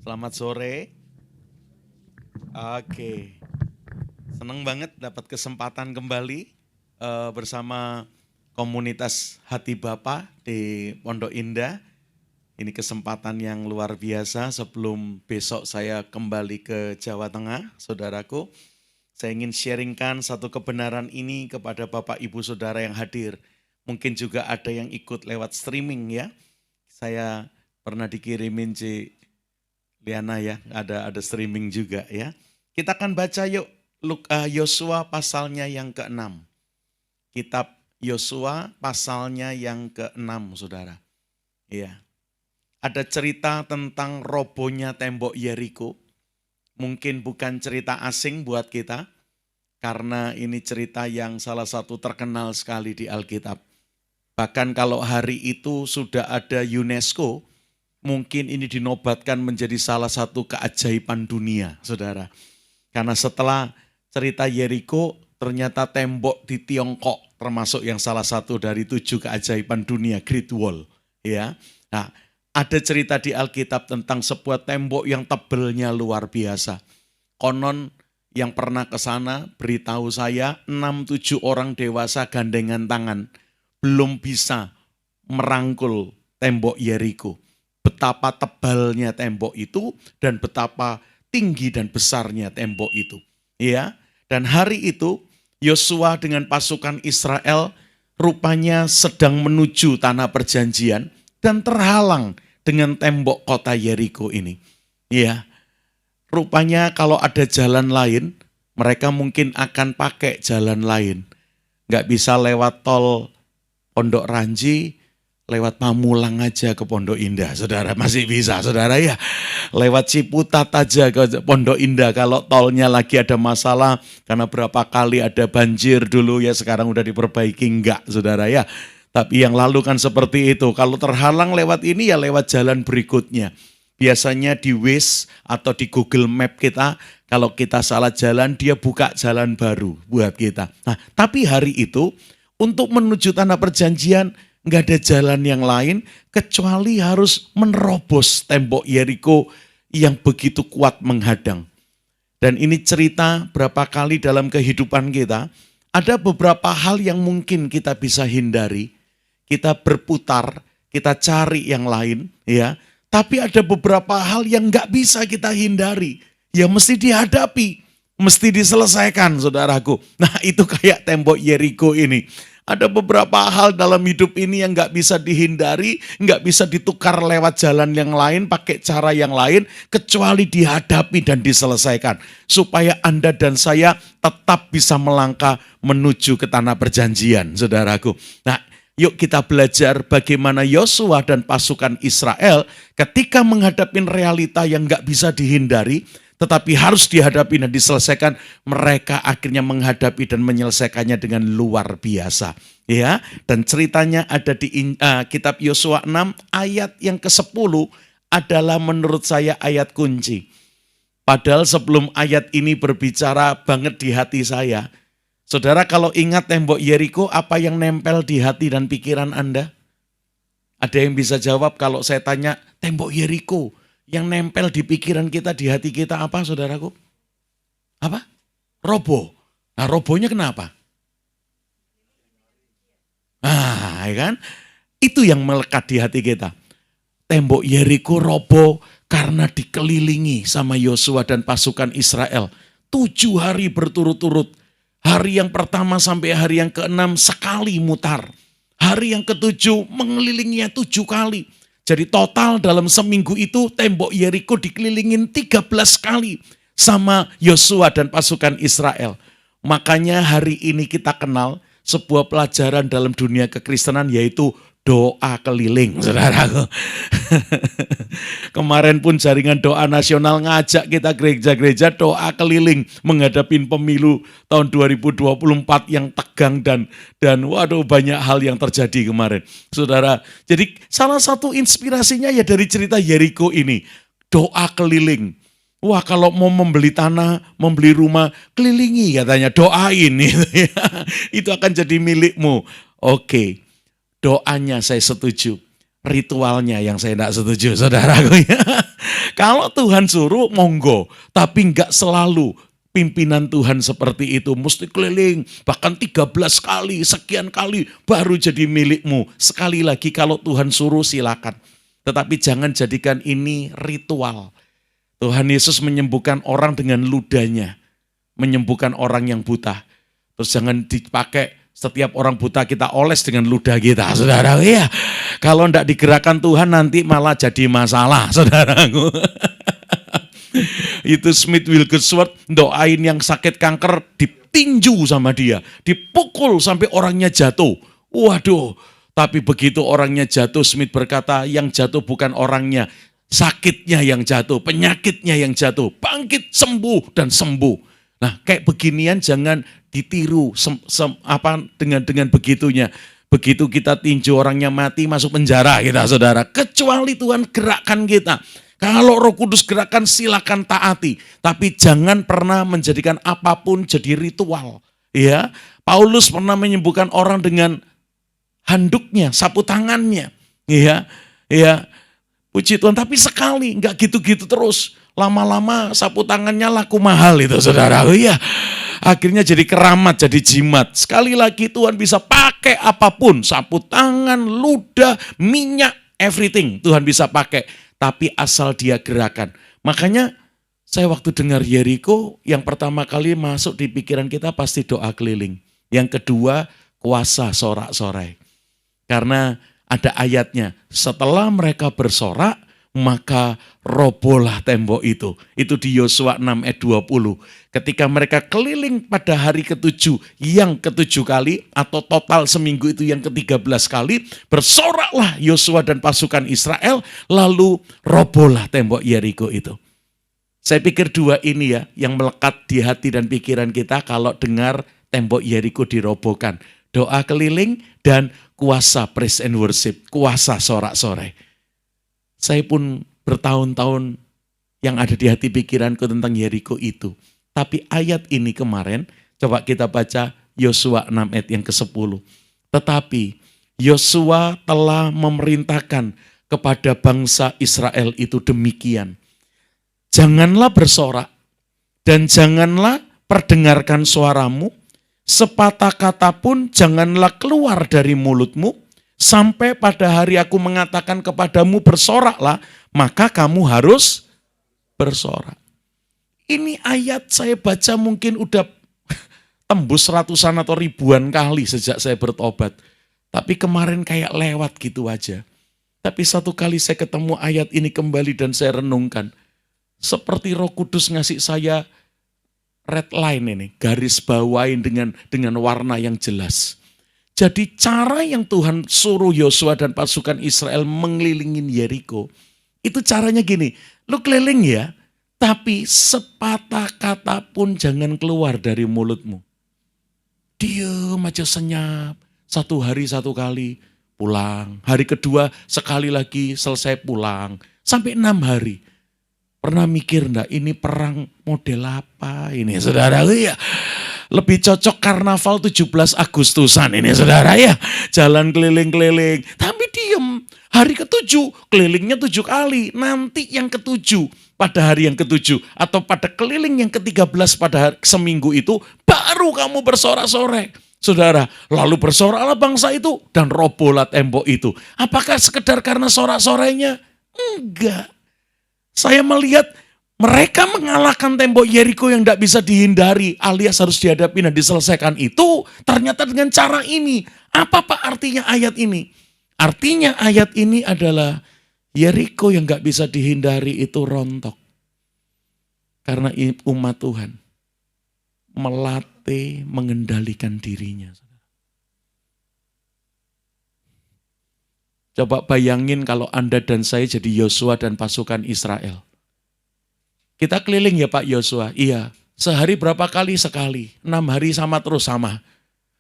Selamat sore. Oke, senang banget dapat kesempatan kembali bersama komunitas Hati Bapa di Pondok Indah. Ini kesempatan yang luar biasa sebelum besok saya kembali ke Jawa Tengah, saudaraku. Saya ingin sharingkan satu kebenaran ini kepada Bapak Ibu Saudara yang hadir. Mungkin juga ada yang ikut lewat streaming ya. Saya pernah dikirimin Liana ya, ada streaming juga ya. Kita akan baca yuk Yosua pasalnya yang ke-6. Kitab Yosua pasalnya yang ke-6, Saudara. Iya. Ada cerita tentang robohnya tembok Yeriko. Mungkin bukan cerita asing buat kita, karena ini cerita yang salah satu terkenal sekali di Alkitab. Bahkan kalau hari itu sudah ada UNESCO, mungkin ini dinobatkan menjadi salah satu keajaiban dunia, saudara. Karena setelah cerita Yeriko, ternyata tembok di Tiongkok termasuk yang salah satu dari 7 keajaiban dunia, Great Wall. Ya, nah, ada cerita di Alkitab tentang sebuah tembok yang tebelnya luar biasa. Konon yang pernah ke sana beritahu saya 6-7 orang dewasa gandengan tangan belum bisa merangkul tembok Yeriko. Betapa tebalnya tembok itu dan betapa tinggi dan besarnya tembok itu. Ya, dan hari itu Yosua dengan pasukan Israel rupanya sedang menuju tanah perjanjian dan terhalang dengan tembok kota Yeriko ini. Ya, rupanya kalau ada jalan lain, mereka mungkin akan pakai jalan lain. Nggak bisa lewat tol Pondok Ranji, lewat Pamulang aja ke Pondok Indah, saudara. Masih bisa, saudara ya. Lewat Ciputat aja ke Pondok Indah kalau tolnya lagi ada masalah. Karena berapa kali ada banjir dulu ya, sekarang udah diperbaiki, enggak, saudara ya. Tapi yang lalu kan seperti itu. Kalau terhalang lewat ini ya lewat jalan berikutnya. Biasanya di Waze atau di Google Map kita, kalau kita salah jalan, dia buka jalan baru buat kita. Nah, tapi hari itu, untuk menuju tanah perjanjian, nggak ada jalan yang lain, kecuali harus menerobos tembok Yeriko yang begitu kuat menghadang. Dan ini cerita berapa kali dalam kehidupan kita, ada beberapa hal yang mungkin kita bisa hindari, kita berputar, kita cari yang lain, ya. Tapi ada beberapa hal yang nggak bisa kita hindari, ya mesti dihadapi, mesti diselesaikan, saudaraku. Nah, itu kayak tembok Yeriko ini. Ada beberapa hal dalam hidup ini yang nggak bisa dihindari, nggak bisa ditukar lewat jalan yang lain, pakai cara yang lain, kecuali dihadapi dan diselesaikan. Supaya Anda dan saya tetap bisa melangkah menuju ke tanah perjanjian, saudaraku. Nah, yuk kita belajar bagaimana Yosua dan pasukan Israel ketika menghadapi realita yang nggak bisa dihindari, tetapi harus dihadapi dan diselesaikan, mereka akhirnya menghadapi dan menyelesaikannya dengan luar biasa. Ya, dan ceritanya ada di kitab Yosua 6 ayat yang ke-10 adalah menurut saya ayat kunci. Padahal sebelum ayat ini berbicara banget di hati saya. Saudara, kalau ingat tembok Yeriko, apa yang nempel di hati dan pikiran Anda? Ada yang bisa jawab kalau saya tanya tembok Yeriko, yang nempel di pikiran kita, di hati kita apa, saudaraku? Apa? Roboh. Nah, robohnya kenapa? Nah, ya kan? Itu yang melekat di hati kita. Tembok Yeriko roboh karena dikelilingi sama Yosua dan pasukan Israel. 7 hari berturut-turut. Hari yang pertama sampai hari yang ke-6 sekali mutar. Hari yang ke-7 mengelilinginya 7 kali. Jadi total dalam seminggu itu tembok Yeriko dikelilingin 13 kali sama Yosua dan pasukan Israel. Makanya hari ini kita kenal sebuah pelajaran dalam dunia kekristenan yaitu doa keliling, saudaraku. Kemarin pun jaringan doa nasional ngajak kita gereja-gereja doa keliling menghadapi pemilu tahun 2024 yang tegang dan waduh banyak hal yang terjadi kemarin. Saudara, jadi salah satu inspirasinya ya dari cerita Yeriko ini, doa keliling. Wah, kalau mau membeli tanah, membeli rumah, kelilingi katanya, doain. Itu akan jadi milikmu. Oke, doanya saya setuju. Ritualnya yang saya tidak setuju, saudaraku. Kalau Tuhan suruh, monggo. Tapi enggak selalu. Pimpinan Tuhan seperti itu, mesti keliling, bahkan 13 kali, sekian kali, baru jadi milikmu. Sekali lagi kalau Tuhan suruh silakan. Tetapi jangan jadikan ini ritual. Tuhan Yesus menyembuhkan orang dengan ludahnya, menyembuhkan orang yang buta. Terus jangan dipakai setiap orang buta kita oles dengan ludah kita, saudara. Iya, kalau enggak digerakkan Tuhan nanti malah jadi masalah, saudaraku. Itu Smith Wigglesworth doain yang sakit kanker, ditinju sama dia, dipukul sampai orangnya jatuh. Waduh, tapi begitu orangnya jatuh, Smith berkata, yang jatuh bukan orangnya, sakitnya yang jatuh, penyakitnya yang jatuh, bangkit, sembuh dan sembuh. Nah, kayak beginian jangan ditiru dengan begitunya. Begitu kita tinju orangnya mati, masuk penjara kita, saudara. Kecuali Tuhan gerakkan kita. Kalau Roh Kudus gerakan silakan taati, tapi jangan pernah menjadikan apapun jadi ritual. Ya, Paulus pernah menyembuhkan orang dengan handuknya, sapu tangannya. Ya, puji Tuhan. Tapi sekali, nggak gitu-gitu terus. Lama-lama sapu tangannya laku mahal itu, saudara. Iya, akhirnya jadi keramat, jadi jimat. Sekali lagi Tuhan bisa pakai apapun, sapu tangan, ludah, minyak, everything Tuhan bisa pakai. Tapi asal dia gerakan. Makanya saya waktu dengar Yeriko, yang pertama kali masuk di pikiran kita pasti doa keliling. Yang kedua, kuasa sorak-sorai. Karena ada ayatnya, setelah mereka bersorak, maka robohlah tembok itu. Itu di Yosua 6 ayat 20. Ketika mereka keliling pada hari ke-7, yang ke-7 kali, atau total seminggu itu yang ke-13 kali, bersoraklah Yosua dan pasukan Israel, lalu robohlah tembok Yeriko itu. Saya pikir dua ini ya, yang melekat di hati dan pikiran kita kalau dengar tembok Yeriko dirobohkan. Doa keliling dan kuasa praise and worship, kuasa sorak-sorai. Saya pun bertahun-tahun yang ada di hati pikiranku tentang Yeriko itu. Tapi ayat ini kemarin, coba kita baca Yosua 6 ayat yang ke-10. Tetapi Yosua telah memerintahkan kepada bangsa Israel itu demikian. Janganlah bersorak dan janganlah perdengarkan suaramu, sepatah kata pun janganlah keluar dari mulutmu, sampai pada hari aku mengatakan kepadamu bersoraklah, maka kamu harus bersorak. Ini ayat saya baca mungkin udah tembus ratusan atau ribuan kali sejak saya bertobat. Tapi kemarin kayak lewat gitu aja. Tapi satu kali saya ketemu ayat ini kembali dan saya renungkan. Seperti Roh Kudus ngasih saya red line ini, garis bawain dengan warna yang jelas. Jadi cara yang Tuhan suruh Yosua dan pasukan Israel mengelilingin Yeriko, itu caranya gini, lu keliling ya, tapi sepatah kata pun jangan keluar dari mulutmu. Diam aja senyap, 1 hari 1 kali, pulang. Hari kedua sekali lagi selesai pulang, sampai 6 hari. Pernah mikir enggak ini perang model apa ini saudara ya? Lebih cocok karnaval 17 Agustusan ini saudara ya. Jalan keliling-keliling. Tapi diem. Hari ke-7 kelilingnya 7 kali. Nanti yang ke-7 pada hari yang ke-7. Atau pada keliling yang ke-13 pada seminggu itu. Baru kamu bersorak-sorai. Saudara, lalu bersoraklah bangsa itu. Dan robohlah tembok itu. Apakah sekedar karena sorak-sorainya? Enggak. Saya melihat mereka mengalahkan tembok Yeriko yang tidak bisa dihindari alias harus dihadapi dan diselesaikan itu ternyata dengan cara ini. Apa Pak artinya ayat ini? Artinya ayat ini adalah Yeriko yang tidak bisa dihindari itu rontok. Karena umat Tuhan melatih mengendalikan dirinya. Coba bayangin kalau Anda dan saya jadi Yosua dan pasukan Israel. Kita keliling ya Pak Yosua, iya. Sehari berapa kali? Sekali. 6 hari sama terus sama.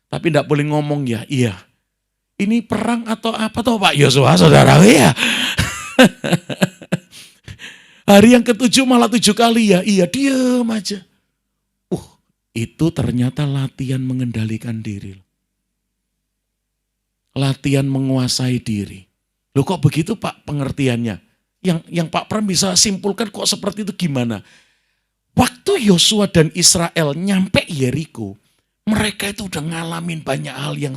Tapi tidak boleh ngomong ya, iya. Ini perang atau apa toh Pak Yosua, saudara? Iya. Hari yang ke-7 malah 7 kali ya, iya. Diam aja. Itu ternyata latihan mengendalikan diri. Latihan menguasai diri. Loh kok begitu Pak pengertiannya? Yang Pak Pram bisa simpulkan kok seperti itu gimana? Waktu Yosua dan Israel nyampe Yeriko, mereka itu udah ngalamin banyak hal yang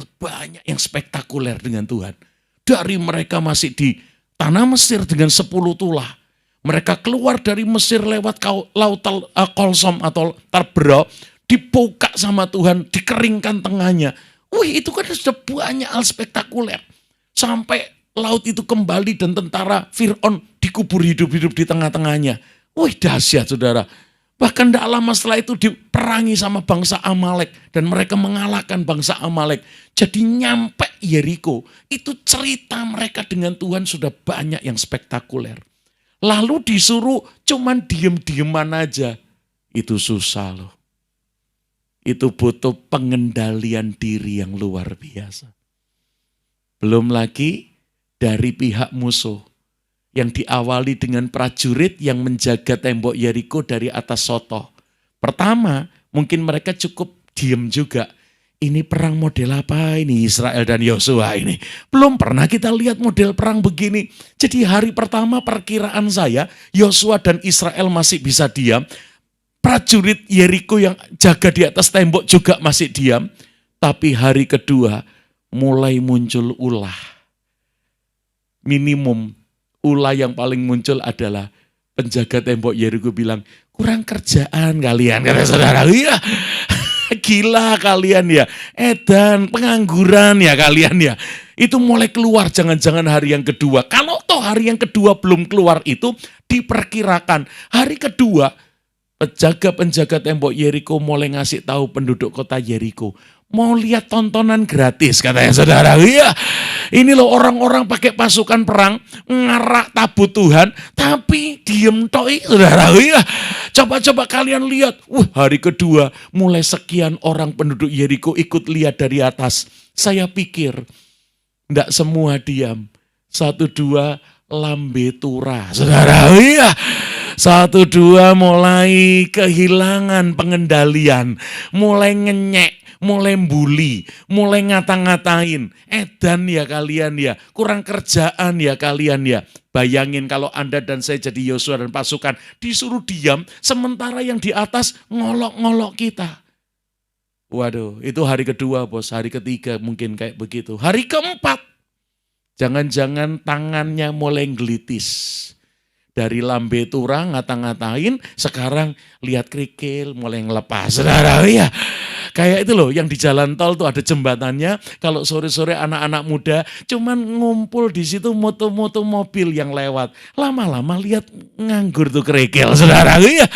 spektakuler dengan Tuhan. Dari mereka masih di tanah Mesir dengan 10 tulah. Mereka keluar dari Mesir lewat laut Kolsom atau Tarbero, dibuka sama Tuhan, dikeringkan tengahnya. Wih, itu kan sudah banyak hal spektakuler. Sampai laut itu kembali dan tentara Fir'aun dikubur hidup-hidup di tengah-tengahnya. Wih, dahsyat saudara. Bahkan tidak lama setelah itu diperangi sama bangsa Amalek. Dan mereka mengalahkan bangsa Amalek. Jadi nyampe Yeriko, itu cerita mereka dengan Tuhan sudah banyak yang spektakuler. Lalu disuruh cuman diem-dieman aja. Itu susah loh. Itu butuh pengendalian diri yang luar biasa. Belum lagi dari pihak musuh. Yang diawali dengan prajurit yang menjaga tembok Yeriko dari atas sotoh. Pertama, mungkin mereka cukup diem juga. Ini perang model apa ini Israel dan Yosua ini? Belum pernah kita lihat model perang begini. Jadi hari pertama perkiraan saya, Yosua dan Israel masih bisa diam. Prajurit Yeriko yang jaga di atas tembok juga masih diam. Tapi hari kedua mulai muncul ulah. Minimum ulah yang paling muncul adalah penjaga tembok Yeriko bilang, kurang kerjaan kalian, kata saudara. Iya, gila kalian ya, edan, pengangguran ya kalian ya. Itu mulai keluar jangan-jangan hari yang kedua. Kalau toh hari yang kedua belum keluar itu diperkirakan hari kedua penjaga tembok Yeriko mulai ngasih tahu penduduk kota Yeriko. Mau lihat tontonan gratis katanya saudara. Iya, ini loh orang-orang pakai pasukan perang ngarak tabut Tuhan tapi diem toi saudara. Iya, coba-coba kalian lihat. Hari kedua mulai sekian orang penduduk Yeriko ikut lihat dari atas. Saya pikir enggak semua diam. 1-2 lambe tura saudara. Iya, 1-2 mulai kehilangan pengendalian, mulai ngenyek, mulai bully, mulai ngata-ngatain. Edan ya kalian ya, kurang kerjaan ya kalian ya. Bayangin kalau Anda dan saya jadi Yosua dan pasukan disuruh diam, sementara yang di atas ngolok-ngolok kita. Waduh, itu hari kedua bos, hari ketiga mungkin kayak begitu. Hari keempat, jangan-jangan tangannya mulai ngelitis. Dari lambe turang ngata-ngatain, sekarang lihat kerikil mulai ngelepas. Saudara, ya. Kayak itu loh yang di jalan tol tuh ada jembatannya. Kalau sore-sore anak-anak muda cuman ngumpul di situ moto-moto mobil yang lewat. Lama-lama lihat nganggur tuh kerikil. Saudara, ya.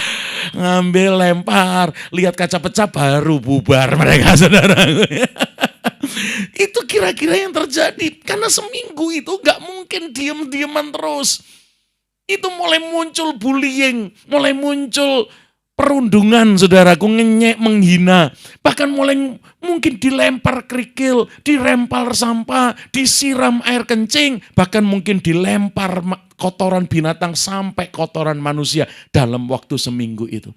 Ngambil lempar, lihat kaca pecah baru bubar mereka. Saudara. Itu kira-kira yang terjadi. Karena seminggu itu gak mungkin diem-dieman terus. Itu mulai muncul bullying, mulai muncul perundungan saudaraku, ngenyek, menghina. Bahkan mulai mungkin dilempar kerikil, dirempar sampah, disiram air kencing. Bahkan mungkin dilempar kotoran binatang sampai kotoran manusia dalam waktu seminggu itu.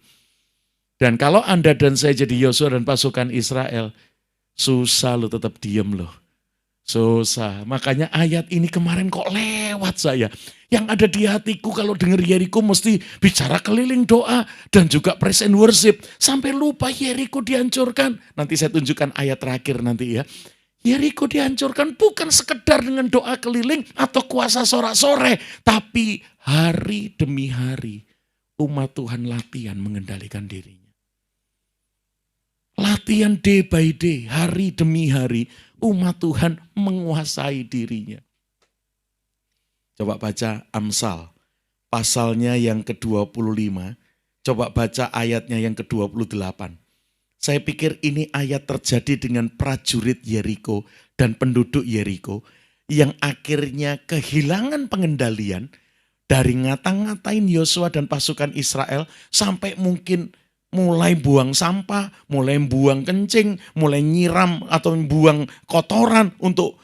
Dan kalau Anda dan saya jadi Yosua dan pasukan Israel, susah lo tetap diem loh. Susah. Makanya ayat ini kemarin kok lewat saya. Yang ada di hatiku kalau dengar Yeriko mesti bicara keliling doa dan juga praise and worship. Sampai lupa Yeriko dihancurkan. Nanti saya tunjukkan ayat terakhir nanti ya. Yeriko dihancurkan bukan sekedar dengan doa keliling atau kuasa sorak-sore. Tapi hari demi hari umat Tuhan latihan mengendalikan dirinya. Latihan day by day, hari demi hari umat Tuhan menguasai dirinya. Coba baca Amsal, pasalnya yang ke-25. Coba baca ayatnya yang ke-28. Saya pikir ini ayat terjadi dengan prajurit Yeriko dan penduduk Yeriko yang akhirnya kehilangan pengendalian dari ngata-ngatain Yosua dan pasukan Israel sampai mungkin mulai buang sampah, mulai buang kencing, mulai nyiram atau buang kotoran untuk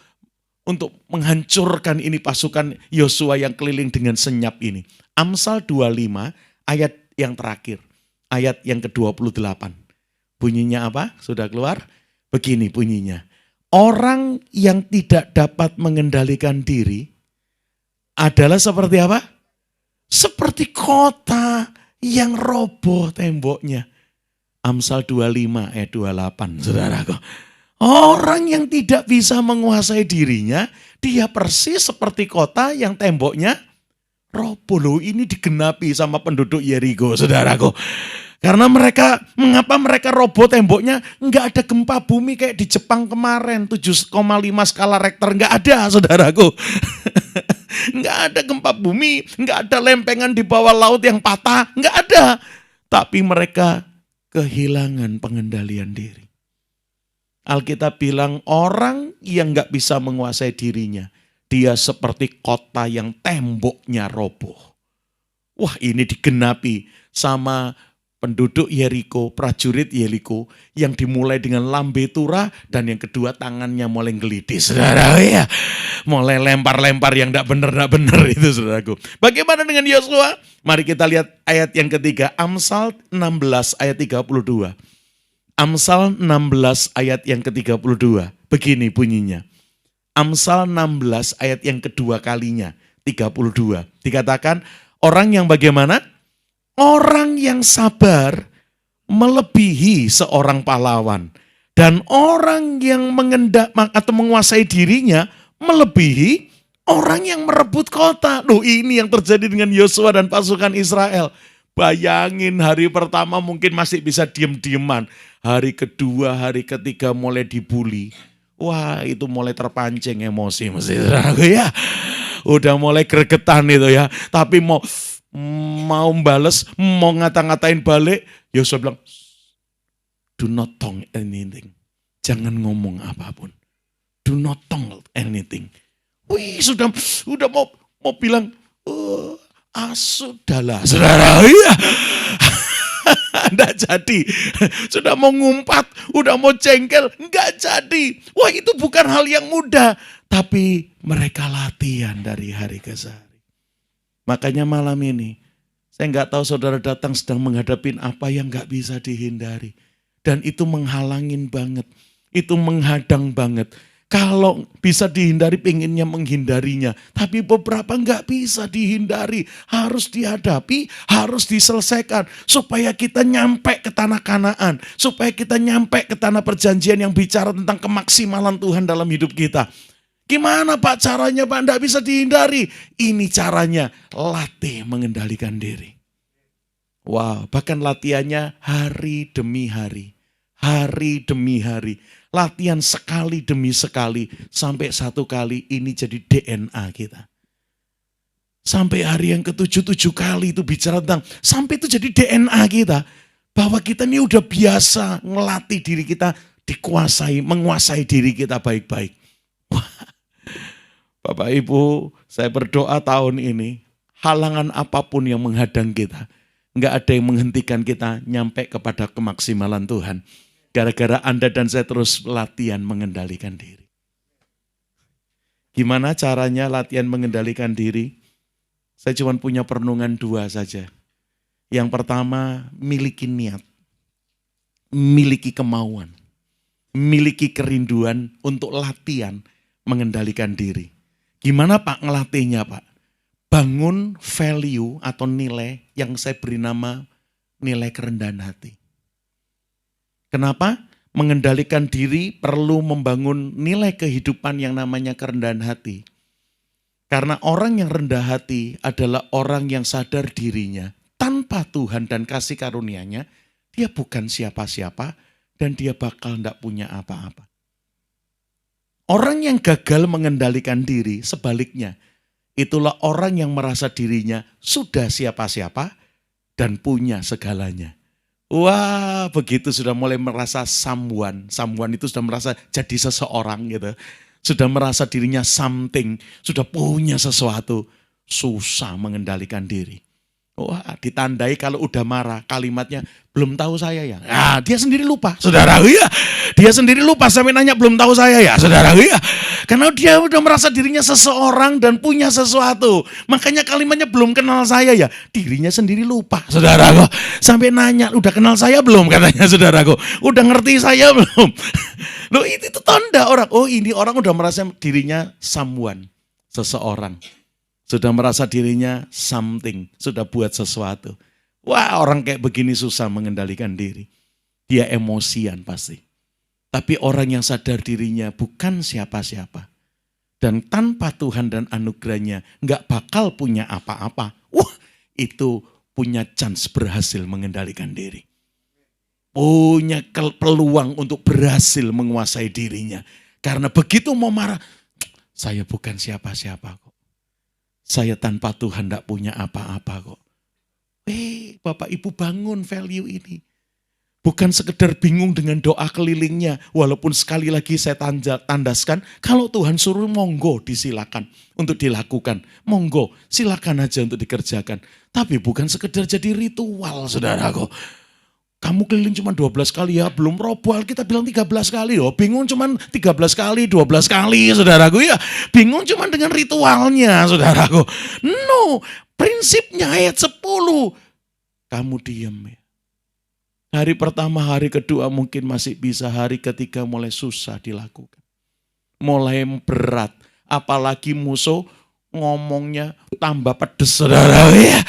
menghancurkan ini pasukan Yosua yang keliling dengan senyap ini. Amsal 25 ayat yang terakhir, ayat yang ke-28. Bunyinya apa? Sudah keluar? Begini bunyinya. Orang yang tidak dapat mengendalikan diri adalah seperti apa? kota yang roboh temboknya. Amsal 25 ayat 28, saudaraku. Orang yang tidak bisa menguasai dirinya, dia persis seperti kota yang temboknya roboh. Loh, ini digenapi sama penduduk Yeriko, saudaraku. Karena mengapa mereka roboh temboknya? Enggak ada gempa bumi kayak di Jepang kemarin, 7,5 skala Richter. Enggak ada, saudaraku. Enggak ada gempa bumi, enggak ada lempengan di bawah laut yang patah, enggak ada. Tapi mereka kehilangan pengendalian diri. Alkitab bilang orang yang enggak bisa menguasai dirinya, dia seperti kota yang temboknya roboh. Wah, ini digenapi sama penduduk Yeriko, prajurit Yeriko yang dimulai dengan lambe tura dan yang kedua tangannya mulai geliti. Saudara, ya, mulai lempar-lempar yang tidak benar itu, saudaraku. Bagaimana dengan Yosua? Mari kita lihat ayat yang ketiga, Amsal 16 ayat 32. Amsal 16 ayat yang ke-32. Begini bunyinya. Amsal 16 ayat yang kedua kalinya, 32. Dikatakan, orang yang bagaimana? Orang yang sabar melebihi seorang pahlawan. Dan orang yang mengendak atau menguasai dirinya melebihi orang yang merebut kota. Loh, ini yang terjadi dengan Yosua dan pasukan Israel. Bayangin, hari pertama mungkin masih bisa diem-dieman. Hari kedua, hari ketiga mulai dibully. Wah, itu mulai terpancing emosi mesti, ya. Udah mulai gregetan itu ya. Tapi mau bales, mau ngata-ngatain balik, Yosua bilang, do not talk anything. Jangan ngomong apapun. Do not talk anything. Wih, sudah mau bilang, sudahlah, saudara. Iya. Enggak jadi. Sudah mau ngumpat, udah mau jengkel, enggak jadi. Wah, itu bukan hal yang mudah. Tapi mereka latihan dari hari ke hari. Makanya malam ini, saya enggak tahu saudara datang sedang menghadapi apa yang enggak bisa dihindari. Dan itu menghalangin banget. Itu menghadang banget. Kalau bisa dihindari, pengennya menghindarinya. Tapi beberapa enggak bisa dihindari. Harus dihadapi, harus diselesaikan. Supaya kita nyampe ke tanah Kanaan. Supaya kita nyampe ke tanah perjanjian yang bicara tentang kemaksimalan Tuhan dalam hidup kita. Gimana Pak caranya Pak? Enggak bisa dihindari. Ini caranya, latih mengendalikan diri. Wow, bahkan latihannya hari demi hari. Hari demi hari. Latihan sekali demi sekali. Sampai satu kali ini jadi DNA kita. Sampai hari yang ke-7 kali itu bicara tentang. Sampai itu jadi DNA kita. Bahwa kita ini udah biasa ngelatih diri kita. Dikuasai, menguasai diri kita baik-baik. Wah. Bapak Ibu, saya berdoa tahun ini. Halangan apapun yang menghadang kita. Enggak ada yang menghentikan kita nyampe kepada kemaksimalan Tuhan. Gara-gara Anda dan saya terus latihan mengendalikan diri. Gimana caranya latihan mengendalikan diri? Saya cuma punya perenungan 2 saja. Yang pertama, miliki niat. Miliki kemauan. Miliki kerinduan untuk latihan mengendalikan diri. Gimana Pak ngelatihnya Pak? Bangun value atau nilai yang saya beri nama nilai kerendahan hati. Kenapa? Mengendalikan diri perlu membangun nilai kehidupan yang namanya kerendahan hati. Karena orang yang rendah hati adalah orang yang sadar dirinya. Tanpa Tuhan dan kasih karunia-Nya, dia bukan siapa-siapa dan dia bakal tidak punya apa-apa. Orang yang gagal mengendalikan diri, sebaliknya, itulah orang yang merasa dirinya sudah siapa-siapa dan punya segalanya. Wah, begitu sudah mulai merasa someone itu sudah merasa jadi seseorang gitu. Sudah merasa dirinya something, sudah punya sesuatu, susah mengendalikan diri. Wah, ditandai kalau udah marah, kalimatnya belum tahu saya ya. Nah, dia sendiri lupa, saudara. Ya, dia sendiri lupa sampai nanya belum tahu saya ya, saudara. Ya, karena dia udah merasa dirinya seseorang dan punya sesuatu. Makanya kalimatnya belum kenal saya ya, dirinya sendiri lupa, saudara. Sampai nanya udah kenal saya belum katanya, saudaraku. Udah ngerti saya belum? Loh, itu tanda orang. Oh, ini orang udah merasa dirinya someone, seseorang. Sudah merasa dirinya something, sudah buat sesuatu. Wah, orang kayak begini susah mengendalikan diri. Dia emosian pasti. Tapi orang yang sadar dirinya bukan siapa-siapa. Dan tanpa Tuhan dan anugerahnya nggak bakal punya apa-apa. Wah, itu punya chance berhasil mengendalikan diri. Punya peluang untuk berhasil menguasai dirinya. Karena begitu mau marah, saya bukan siapa-siapa kok. Saya tanpa Tuhan tidak punya apa-apa kok. Bapak Ibu bangun value ini. Bukan sekedar bingung dengan doa kelilingnya. Walaupun sekali lagi saya tandaskan, kalau Tuhan suruh monggo disilakan untuk dilakukan. Monggo silakan aja untuk dikerjakan. Tapi bukan sekedar jadi ritual saudaraku. Kamu keliling cuma 12 kali ya, belum roboh kita bilang 13 kali. Oh, bingung cuma 13 kali, 12 kali saudaraku ya. Bingung cuma dengan ritualnya saudaraku. No, prinsipnya ayat 10. Kamu diam ya. Hari pertama, hari kedua mungkin masih bisa, hari ketiga mulai susah dilakukan. Mulai berat, apalagi musuh ngomongnya tambah pedes saudara ya.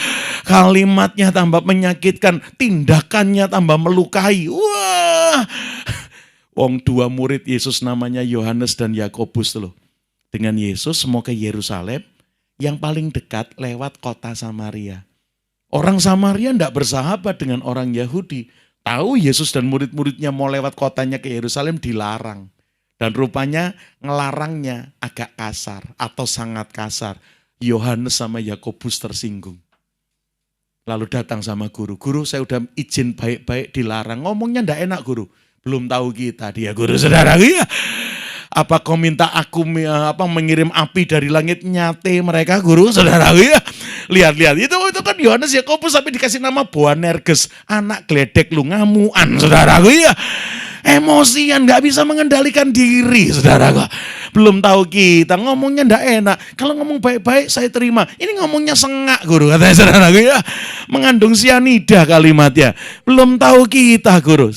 Kalimatnya tambah menyakitkan, tindakannya tambah melukai. Wah. Wong dua murid Yesus namanya Yohanes dan Yakobus loh. Dengan Yesus mau ke Yerusalem, yang paling dekat lewat kota Samaria. Orang Samaria tidak bersahabat dengan orang Yahudi. Tahu Yesus dan murid-muridnya mau lewat kotanya ke Yerusalem dilarang. Dan rupanya ngelarangnya agak kasar atau sangat kasar. Yohanes sama Yakobus tersinggung. Lalu datang sama guru. Guru saya udah izin baik-baik dilarang. Ngomongnya ndak enak guru. Belum tahu kita dia guru saudara. Iya. Apa kau minta aku mengirim api dari langit nyate mereka guru saudara. Iya. Lihat-lihat itu kan Yohanes Yakobus sampai dikasih nama Boanerges. Anak geledek lu ngamuan saudara. Iya. Emosian gak bisa mengendalikan diri saudara. Belum tahu kita ngomongnya ndak enak. Kalau ngomong baik-baik saya terima. Ini ngomongnya sengak guru katanya saudara ya. Mengandung sianida kalimatnya. Belum tahu kita guru.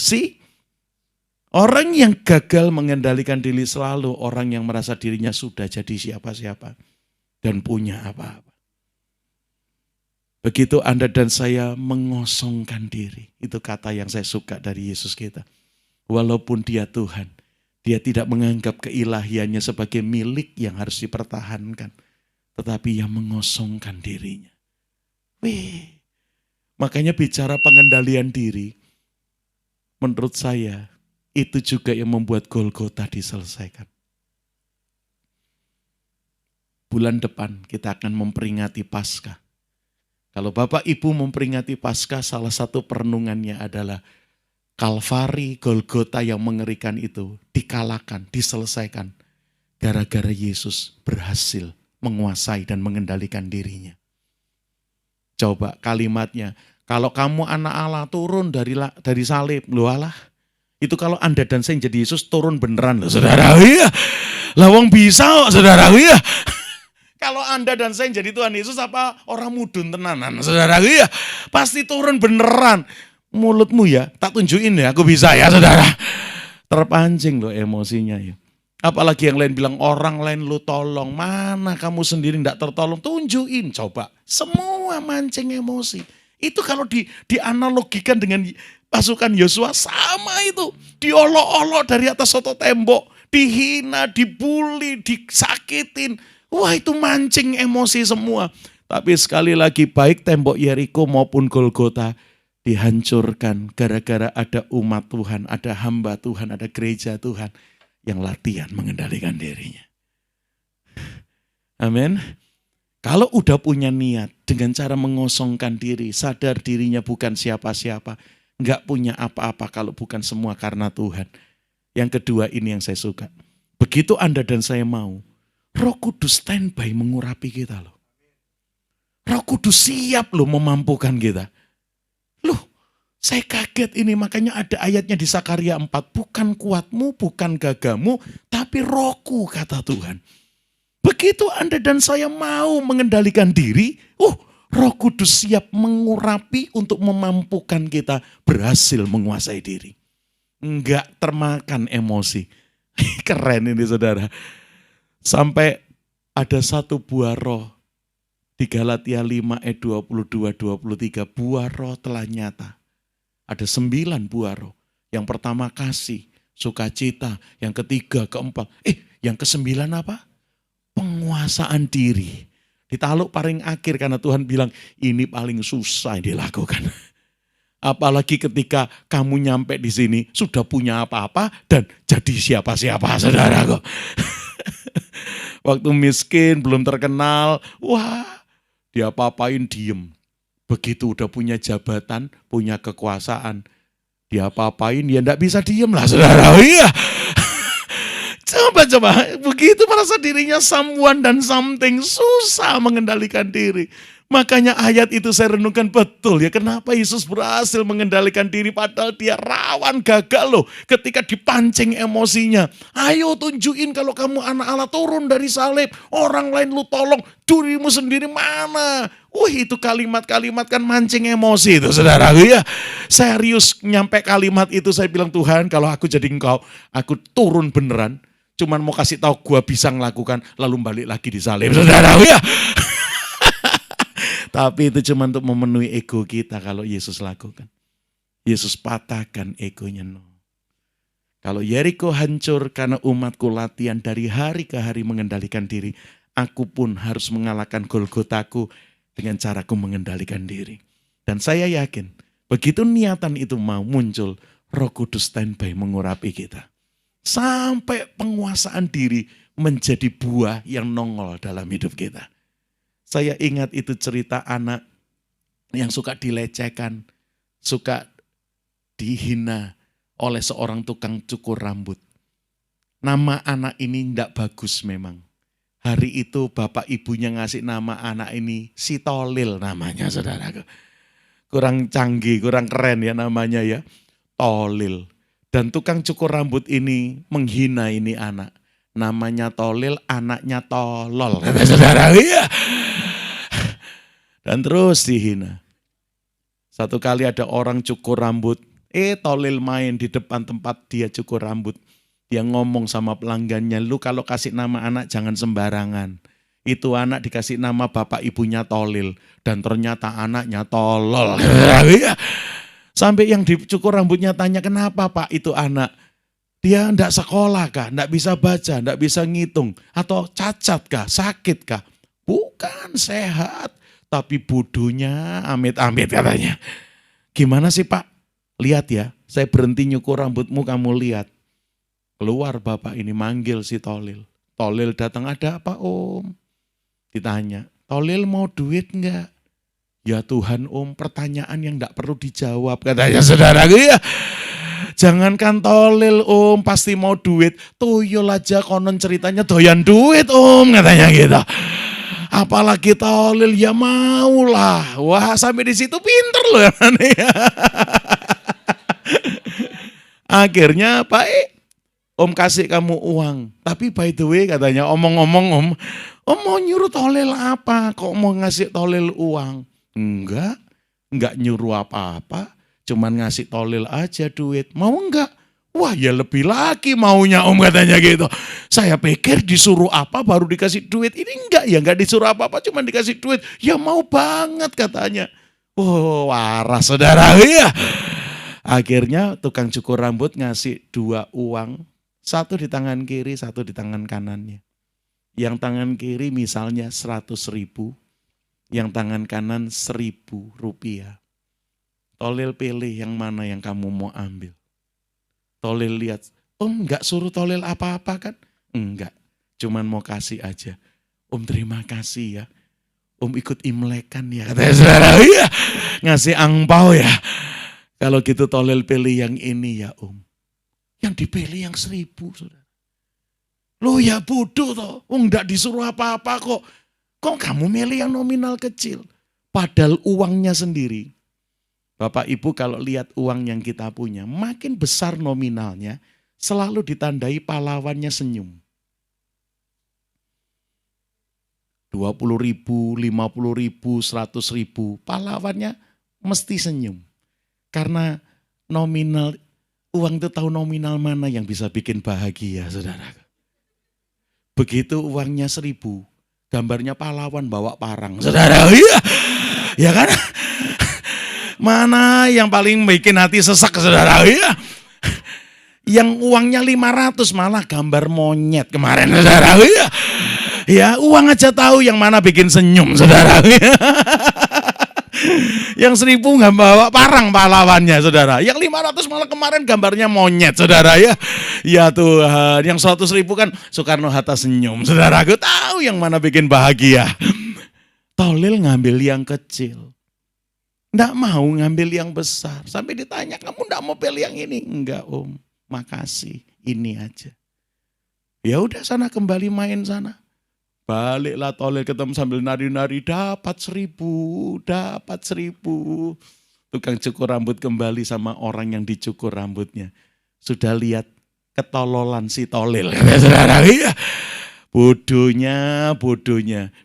Orang yang gagal mengendalikan diri selalu orang yang merasa dirinya sudah jadi siapa-siapa dan punya apa-apa. Begitu Anda dan saya mengosongkan diri. Itu kata yang saya suka dari Yesus kita. Walaupun dia Tuhan, dia tidak menganggap keilahiannya sebagai milik yang harus dipertahankan. Tetapi yang mengosongkan dirinya. Makanya bicara pengendalian diri, menurut saya itu juga yang membuat Golgota diselesaikan. Bulan depan kita akan memperingati Paskah. Kalau Bapak Ibu memperingati Paskah, salah satu perenungannya adalah Kalvari, Golgota yang mengerikan itu dikalahkan, diselesaikan. Gara-gara Yesus berhasil menguasai dan mengendalikan dirinya. Coba kalimatnya, kalau kamu anak Allah turun dari salib, lu Allah. Itu kalau Anda dan saya jadi Yesus turun beneran loh saudara. Iya. Lawang bisa kok saudara. Iya. Kalau Anda dan saya jadi Tuhan Yesus apa orang mudun tenanan saudara. Iya. Pasti turun beneran. Mulutmu ya, tak tunjukin ya aku bisa ya saudara. Terpancing loh emosinya ya. Apalagi yang lain bilang orang lain lu tolong. Mana kamu sendiri tidak tertolong. Tunjukin coba. Semua mancing emosi. Itu kalau dianalogikan dengan pasukan Yosua sama itu. Diolok-olok dari atas soto tembok. Dihina, dibully, disakitin. Wah itu mancing emosi semua. Tapi sekali lagi baik tembok Yeriko maupun Golgota dihancurkan gara-gara ada umat Tuhan, ada hamba Tuhan, ada gereja Tuhan yang latihan mengendalikan dirinya. Amin. Kalau udah punya niat dengan cara mengosongkan diri, sadar dirinya bukan siapa-siapa, enggak punya apa-apa kalau bukan semua karena Tuhan. Yang kedua ini yang saya suka. Begitu Anda dan saya mau, Roh Kudus standby mengurapi kita loh. Roh Kudus siap loh memampukan kita. Loh, saya kaget ini makanya ada ayatnya di Sakaria 4. Bukan kuatmu, bukan gagahmu, tapi rohku kata Tuhan. Begitu Anda dan saya mau mengendalikan diri, Roh Kudus siap mengurapi untuk memampukan kita berhasil menguasai diri. Enggak termakan emosi. Keren ini saudara. Sampai ada satu buah roh Di Galatia 5 ayat 22-23, buah roh telah nyata. Ada 9 buah roh. Yang pertama kasih, sukacita. Yang ketiga, keempat. Yang ke-9 apa? Penguasaan diri. Ditaruh paling akhir karena Tuhan bilang ini paling susah yang dilakukan. Apalagi ketika kamu nyampe di sini sudah punya apa-apa dan jadi siapa-siapa, saudaraku. Waktu miskin, belum terkenal, wah dia apa-apain diem. Begitu udah punya jabatan, punya kekuasaan, dia apa-apain ya enggak bisa diem lah, saudara. Iya. Coba, begitu merasa dirinya someone dan something, susah mengendalikan diri. Makanya ayat itu saya renungkan betul ya, kenapa Yesus berhasil mengendalikan diri padahal dia rawan gagal loh ketika dipancing emosinya. Ayo tunjukin kalau kamu anak Allah, turun dari salib, orang lain lu tolong, dirimu sendiri mana? Itu kalimat-kalimat kan mancing emosi itu, saudara ya. Serius nyampe kalimat itu saya bilang, Tuhan kalau aku jadi engkau, aku turun beneran. Cuman mau kasih tahu gua bisa ngelakukan, lalu balik lagi di salib, saudara ya. Tapi itu cuma untuk memenuhi ego kita kalau Yesus lakukan. Yesus patahkan egonya. No. Kalau Yeriko hancur karena umatku latihan dari hari ke hari mengendalikan diri, aku pun harus mengalahkan Golgotaku dengan caraku mengendalikan diri. Dan saya yakin, begitu niatan itu mau muncul, Roh Kudus standby mengurapi kita. Sampai penguasaan diri menjadi buah yang nongol dalam hidup kita. Saya ingat itu cerita anak yang suka dilecehkan, suka dihina oleh seorang tukang cukur rambut. Nama anak ini tidak bagus memang. Hari itu bapak ibunya ngasih nama anak ini si Tolil namanya, saudara. Kurang canggih, kurang keren ya namanya ya, Tolil. Dan tukang cukur rambut ini menghina ini anak. Namanya Tolil, anaknya tolol, kata saudara. Iya. Dan terus dihina. Satu kali ada orang cukur rambut, Tolil main di depan tempat dia cukur rambut. Dia ngomong sama pelanggannya, lu kalau kasih nama anak jangan sembarangan. Itu anak dikasih nama bapak ibunya Tolil. Dan ternyata anaknya tolol. Sampai yang dicukur rambutnya tanya, kenapa pak itu anak? Dia enggak sekolah kah? Enggak bisa baca, enggak bisa ngitung? Atau cacat kah? Sakit kah? Bukan, sehat. Tapi bodohnya amit-amit katanya. Gimana sih pak? Lihat ya, saya berhenti nyukur rambutmu, kamu lihat. Keluar bapak ini manggil si Tolil. Tolil datang, ada apa om? Ditanya, Tolil mau duit enggak? Ya Tuhan om, pertanyaan yang enggak perlu dijawab katanya, saudara. Ya. Jangankan Tolil om, pasti mau duit. Tuyul aja konon ceritanya doyan duit om, katanya gitu. Apalagi Tolil, ya maulah. Wah sampai di situ pinter loh. Akhirnya baik, om kasih kamu uang. Tapi by the way katanya, omong-omong om mau nyuruh Tolil apa? Kok mau ngasih Tolil uang? Enggak nyuruh apa-apa. Cuman ngasih Tolil aja duit. Mau enggak? Wah ya lebih lagi maunya om, katanya gitu. Saya pikir disuruh apa baru dikasih duit. Ini enggak disuruh apa-apa, cuma dikasih duit. Ya mau banget katanya. Waras saudara ya. Akhirnya tukang cukur rambut ngasih 2 uang. 1 di tangan kiri, 1 di tangan kanannya. Yang tangan kiri misalnya 100.000. Yang tangan kanan 1.000 rupiah. Tolil pilih yang mana yang kamu mau ambil. Tolil lihat, om enggak suruh Tolil apa-apa kan? Enggak, cuman mau kasih aja. Om terima kasih ya. Om ikut Imlek kan ya, katanya saudara. Iya, ngasih angpau ya. Kalau gitu Tolil pilih yang ini ya om. Yang dipilih yang 1.000 saudara. Loh ya bodoh toh, enggak disuruh apa-apa kok. Kok kamu milih yang nominal kecil? Padahal uangnya sendiri. Bapak Ibu kalau lihat uang yang kita punya, makin besar nominalnya, selalu ditandai pahlawannya senyum. 20.000, 50.000, 100.000, pahlawannya mesti senyum. Karena nominal, uang itu tahu nominal mana yang bisa bikin bahagia, saudara. Begitu uangnya 1.000, gambarnya pahlawan bawa parang. Saudara, iya. Ya kan? Mana yang paling bikin hati sesak, saudara? Iya. Yang uangnya 500 malah gambar monyet kemarin, saudara. Iya. Ya, uang aja tahu yang mana bikin senyum, saudara. Yang 1000 nggak bawa parang pahlawannya, saudara. Yang 500 malah kemarin gambarnya monyet, saudara ya. Ya Tuhan, yang 100.000 kan Soekarno-Hatta senyum, saudara. Aku tahu yang mana bikin bahagia. Tolil ngambil yang kecil. Nggak mau ngambil yang besar. Sampai ditanya, kamu nggak mau pilih yang ini? Enggak om, makasih, ini aja. Ya udah sana kembali main sana. Baliklah Tolil ketemu sambil nari-nari, dapat 1000, dapat 1000. Tukang cukur rambut kembali sama orang yang dicukur rambutnya. Sudah lihat ketololan si Tolil. Saudara, iya. Bodohnya,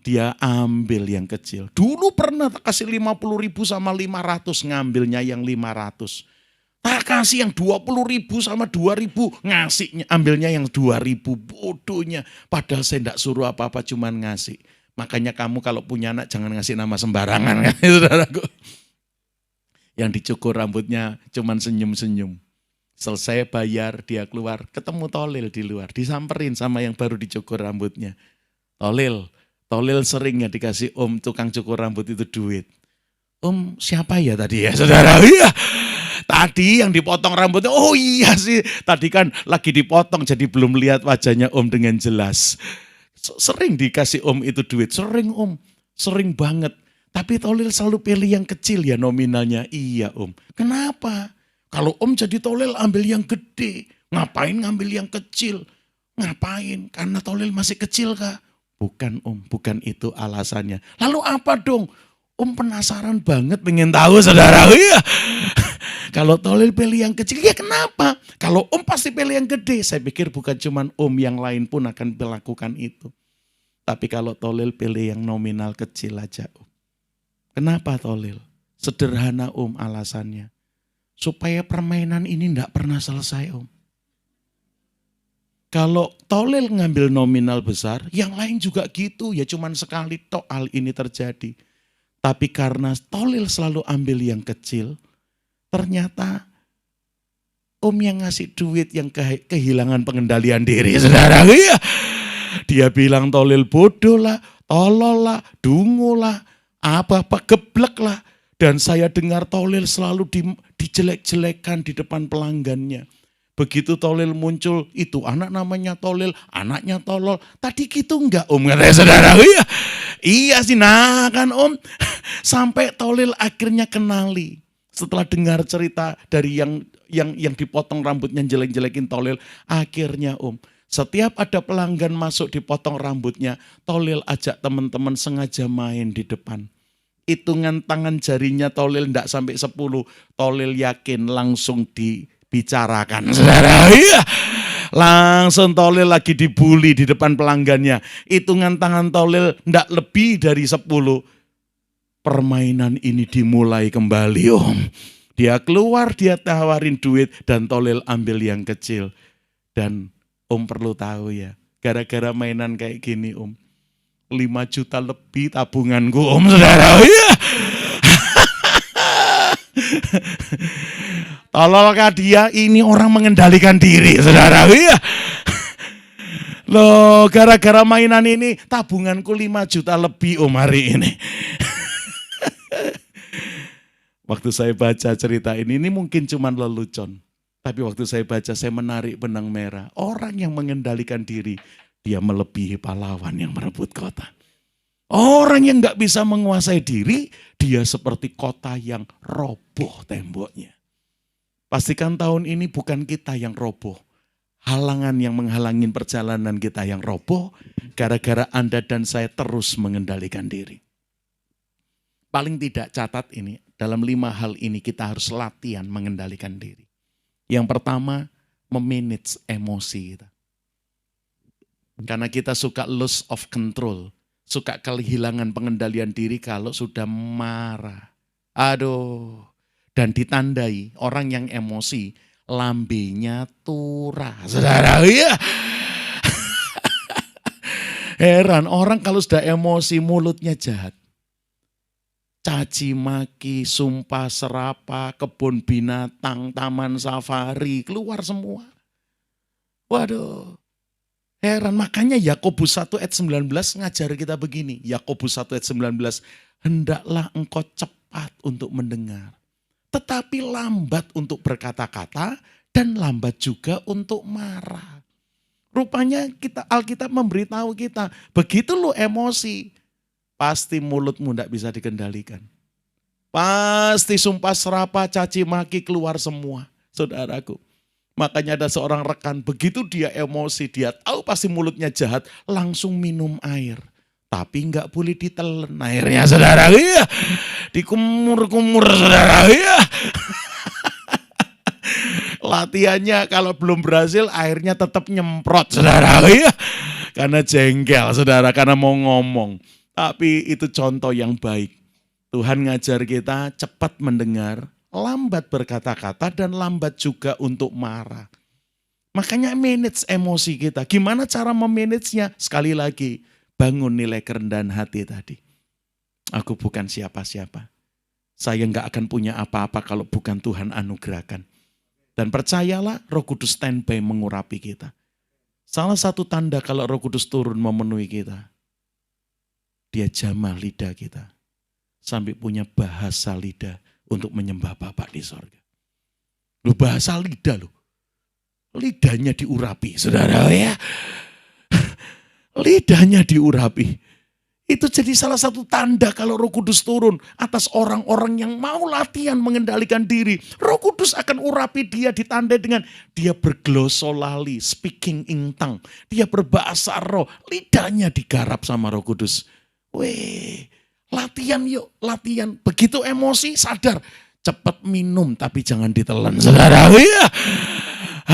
dia ambil yang kecil. Dulu pernah tak kasih 50.000 sama 500, ngambilnya yang 500. Tak kasih yang 20.000 sama 2.000, ngasihnya ambilnya yang 2.000. Bodohnya, padahal saya tidak suruh apa-apa, cuman ngasih. Makanya kamu kalau punya anak jangan ngasih nama sembarangan, saudaraku. Yang dicukur rambutnya cuman senyum-senyum. Selesai bayar, dia keluar, ketemu Tolil di luar, disamperin sama yang baru dicukur rambutnya. Tolil sering ya dikasih om tukang cukur rambut itu duit. Om siapa ya tadi ya, saudara? Iya. Tadi yang dipotong rambutnya, oh iya sih, tadi kan lagi dipotong jadi belum lihat wajahnya om dengan jelas. Sering dikasih om itu duit, sering om, sering banget. Tapi Tolil selalu pilih yang kecil ya nominalnya. Iya om, kenapa? Kalau om jadi Tolil ambil yang gede, ngapain ngambil yang kecil? Ngapain? Karena Tolil masih kecil kah? Bukan om, bukan itu alasannya. Lalu apa dong? Om penasaran banget pengen tahu, saudara. Iya. Kalau Tolil pilih yang kecil, ya kenapa? Kalau om pasti pilih yang gede. Saya pikir bukan cuma om, yang lain pun akan melakukan itu. Tapi kalau Tolil pilih yang nominal kecil aja om. Kenapa Tolil? Sederhana om alasannya. Supaya permainan ini tidak pernah selesai om. Kalau Tolil ngambil nominal besar, yang lain juga gitu. Ya cuman sekali tok hal ini terjadi. Tapi karena Tolil selalu ambil yang kecil, ternyata om yang ngasih duit yang kehilangan pengendalian diri, saudara. Iya. Dia bilang Tolil bodoh lah, tolol lah, dungu lah, apa-apa geblek lah. Dan saya dengar Tolil selalu dijelek-jelekan di depan pelanggannya. Begitu Tolil muncul, itu anak namanya Tolil, anaknya tolol. Tadi gitu enggak om, katanya saudara. Iya. Iya sih, nah kan om. Sampai Tolil akhirnya kenali. Setelah dengar cerita dari yang dipotong rambutnya jelek-jelekin Tolil. Akhirnya om, setiap ada pelanggan masuk dipotong rambutnya, Tolil ajak teman-teman sengaja main di depan. Hitungan tangan jarinya Tolil enggak sampai 10. Tolil yakin langsung dibicarakan. Saudara, iya. Langsung Tolil lagi dibully di depan pelanggannya. Hitungan tangan Tolil enggak lebih dari 10. Permainan ini dimulai kembali om. Dia keluar, dia tawarin duit dan Tolil ambil yang kecil. Dan om perlu tahu ya, gara-gara mainan kayak gini om, 5 juta lebih tabunganku om, saudara. Iya. Tololkah dia? Ini orang mengendalikan diri, saudara. Iya. Loh, gara-gara mainan ini tabunganku 5 juta lebih om hari ini. Waktu saya baca cerita ini mungkin cuma lelucon. Tapi waktu saya baca, saya menarik benang merah. Orang yang mengendalikan diri, dia melebihi pahlawan yang merebut kota. Orang yang gak bisa menguasai diri, dia seperti kota yang roboh temboknya. Pastikan tahun ini bukan kita yang roboh. Halangan yang menghalangin perjalanan kita yang roboh, gara-gara Anda dan saya terus mengendalikan diri. Paling tidak catat ini, dalam 5 hal ini kita harus latihan mengendalikan diri. Yang pertama, memanage emosi kita. Karena kita suka loss of control, suka kehilangan pengendalian diri kalau sudah marah. Aduh, dan ditandai orang yang emosi, lambenya turah. Saudara, iya. Heran orang kalau sudah emosi mulutnya jahat. Caci maki, sumpah serapa, kebun binatang, taman safari, keluar semua. Waduh, heran. Makanya Yakobus 1 ayat 19 ngajar kita begini. Yakobus 1 ayat 19, hendaklah engkau cepat untuk mendengar, tetapi lambat untuk berkata-kata dan lambat juga untuk marah. Rupanya Alkitab memberitahu kita, begitu lu emosi, pasti mulutmu tidak bisa dikendalikan. Pasti sumpah serapa, caci maki keluar semua, saudaraku. Makanya ada seorang rekan, begitu dia emosi, dia tahu pasti mulutnya jahat, langsung minum air. Tapi nggak boleh ditelan airnya, saudara. Iya, dikumur-kumur, saudara. Iya. Latihannya kalau belum berhasil, airnya tetap nyemprot, saudara. Iya. Karena jengkel, saudara, karena mau ngomong. Tapi itu contoh yang baik. Tuhan ngajar kita cepat mendengar, lambat berkata-kata, dan lambat juga untuk marah. Makanya manage emosi kita. Gimana cara memanagenya? Sekali lagi, bangun nilai kerendahan hati tadi. Aku bukan siapa-siapa. Saya nggak akan punya apa-apa kalau bukan Tuhan anugerahkan. Dan percayalah, Roh Kudus standby mengurapi kita. Salah satu tanda kalau Roh Kudus turun memenuhi kita, dia jamah lidah kita. Sampai punya bahasa lidah untuk menyembah Bapa di sorga. Loh, bahasa lidah loh. Lidahnya diurapi, saudara ya. Lidahnya diurapi. Itu jadi salah satu tanda kalau Roh Kudus turun atas orang-orang yang mau latihan mengendalikan diri. Roh Kudus akan urapi dia, ditandai dengan dia berglosolali, speaking in tongue. Dia berbahasa roh, lidahnya digarap sama Roh Kudus. Weh, latihan yuk, latihan. Begitu emosi sadar, cepat minum tapi jangan ditelan, saudara. Ya.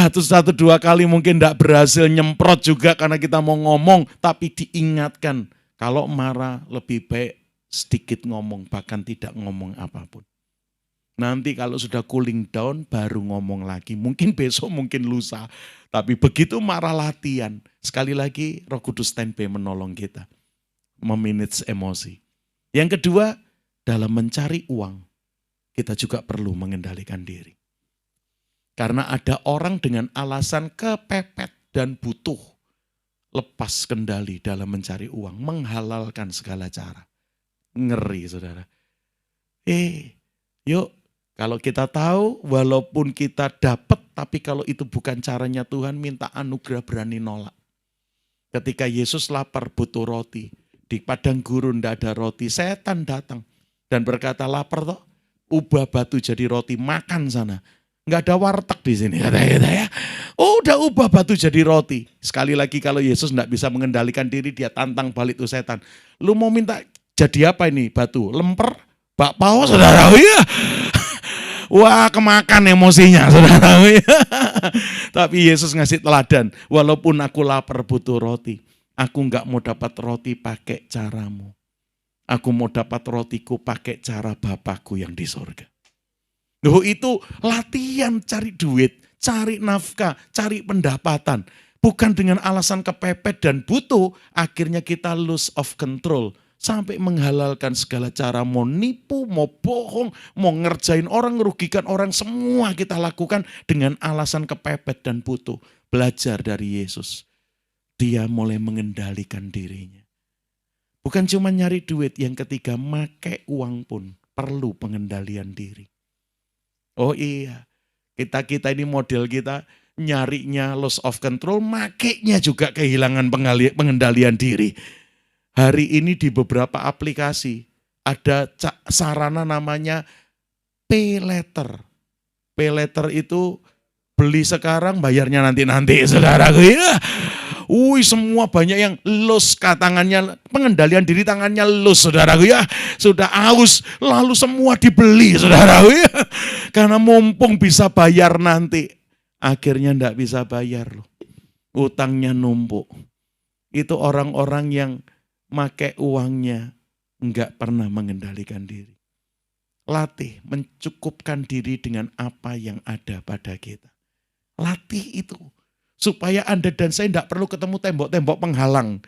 Terus 1-2 kali mungkin tidak berhasil, nyemprot juga karena kita mau ngomong, tapi diingatkan. Kalau marah lebih baik sedikit ngomong, bahkan tidak ngomong apapun. Nanti kalau sudah cooling down baru ngomong lagi. Mungkin besok, mungkin lusa. Tapi begitu marah latihan. Sekali lagi Roh Kudus standby menolong kita. Memanage emosi. Yang kedua, dalam mencari uang, kita juga perlu mengendalikan diri. Karena ada orang dengan alasan kepepet dan butuh. Lepas kendali dalam mencari uang, menghalalkan segala cara. Ngeri, saudara. Yuk, kalau kita tahu, walaupun kita dapat, tapi kalau itu bukan caranya Tuhan, minta anugerah berani nolak. Ketika Yesus lapar butuh roti, di padang gurun tidak ada roti, setan datang dan berkata, lapar toh, ubah batu jadi roti, makan sana. Enggak ada warteg di sini, kata-kata ya. Oh, udah ubah batu jadi roti. Sekali lagi kalau Yesus enggak bisa mengendalikan diri, dia tantang balik tuh setan. Lu mau minta jadi apa ini batu? Lemper? Bakpao, saudara? Iya. Wah, kemakan emosinya, saudara. Tapi Yesus ngasih teladan. Walaupun aku lapar butuh roti, aku enggak mau dapat roti pakai caramu. Aku mau dapat rotiku pakai cara Bapakku yang di sorga. Loh, itu latihan cari duit, cari nafkah, cari pendapatan. Bukan dengan alasan kepepet dan butuh, akhirnya kita lose of control. Sampai menghalalkan segala cara, mau nipu, mau bohong, mau ngerjain orang, ngerugikan orang, semua kita lakukan dengan alasan kepepet dan butuh. Belajar dari Yesus. Dia mulai mengendalikan dirinya. Bukan cuma nyari duit, yang ketiga, make uang pun perlu pengendalian diri. Oh iya, kita ini model kita nyarinya loss of control, makainya juga kehilangan pengendalian diri. Hari ini di beberapa aplikasi ada sarana namanya pay letter. Pay letter itu beli sekarang bayarnya nanti-nanti, saudara. Ya. Semua banyak yang loss tangannya, pengendalian diri tangannya loss, saudara. Ya. Sudah aus, lalu semua dibeli, saudara. Ya. Karena mumpung bisa bayar nanti, akhirnya enggak bisa bayar loh. Utangnya numpuk. Itu orang-orang yang make uangnya enggak pernah mengendalikan diri. Latih mencukupkan diri dengan apa yang ada pada kita. Latih itu. Supaya Anda dan saya tidak perlu ketemu tembok-tembok penghalang.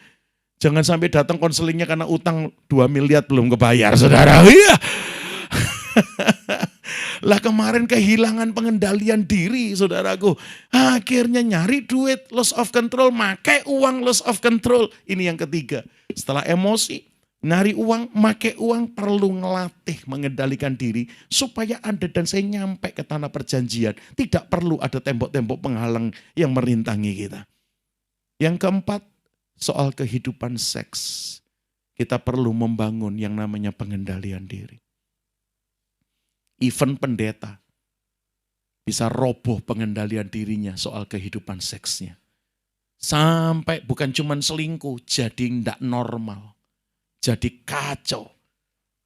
Jangan sampai datang konselingnya karena utang 2 miliar belum kebayar, saudara. Iya. Lah kemarin kehilangan pengendalian diri, saudaraku. Akhirnya nyari duit, loss of control, make uang, loss of control. Ini yang ketiga. Setelah emosi, nyari uang, make uang, perlu ngelatih mengendalikan diri supaya Anda dan saya nyampe ke tanah perjanjian. Tidak perlu ada tembok-tembok penghalang yang merintangi kita. Yang keempat, soal kehidupan seks. Kita perlu membangun yang namanya pengendalian diri. Even pendeta bisa roboh pengendalian dirinya soal kehidupan seksnya. Sampai bukan cuma selingkuh, jadi tidak normal. Jadi kacau.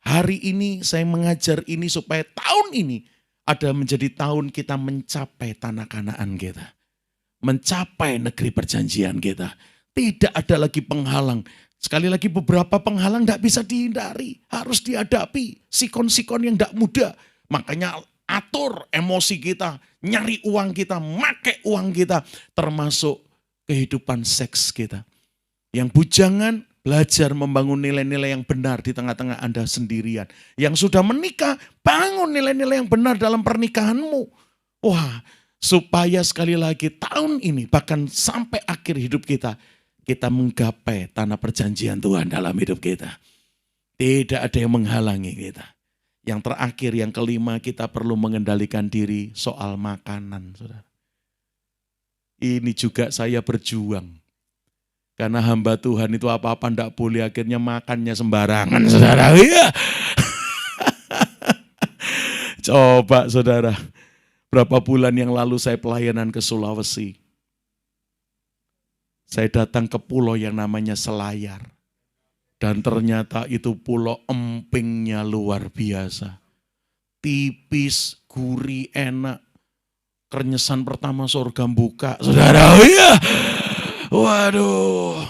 Hari ini saya mengajar ini supaya tahun ini ada menjadi tahun kita mencapai tanah Kanaan kita. Mencapai negeri perjanjian kita. Tidak ada lagi penghalang. Sekali lagi beberapa penghalang tidak bisa dihindari. Harus dihadapi. Sikon-sikon yang tidak mudah. Makanya atur emosi kita, nyari uang kita, make uang kita, termasuk kehidupan seks kita. Yang bujangan, belajar membangun nilai-nilai yang benar di tengah-tengah Anda sendirian. Yang sudah menikah, bangun nilai-nilai yang benar dalam pernikahanmu. Wah, supaya sekali lagi tahun ini, bahkan sampai akhir hidup kita menggapai tanah perjanjian Tuhan dalam hidup kita. Tidak ada yang menghalangi kita. Yang terakhir, yang kelima, kita perlu mengendalikan diri soal makanan, saudara. Ini juga saya berjuang. Karena hamba Tuhan itu apa-apa enggak boleh, akhirnya makannya sembarangan, saudara. Iya. Coba, saudara. Berapa bulan yang lalu saya pelayanan ke Sulawesi. Saya datang ke pulau yang namanya Selayar. Dan ternyata itu pulau empingnya luar biasa. Tipis, gurih, enak. Kernyesan pertama surga buka, saudara. Iya. Waduh.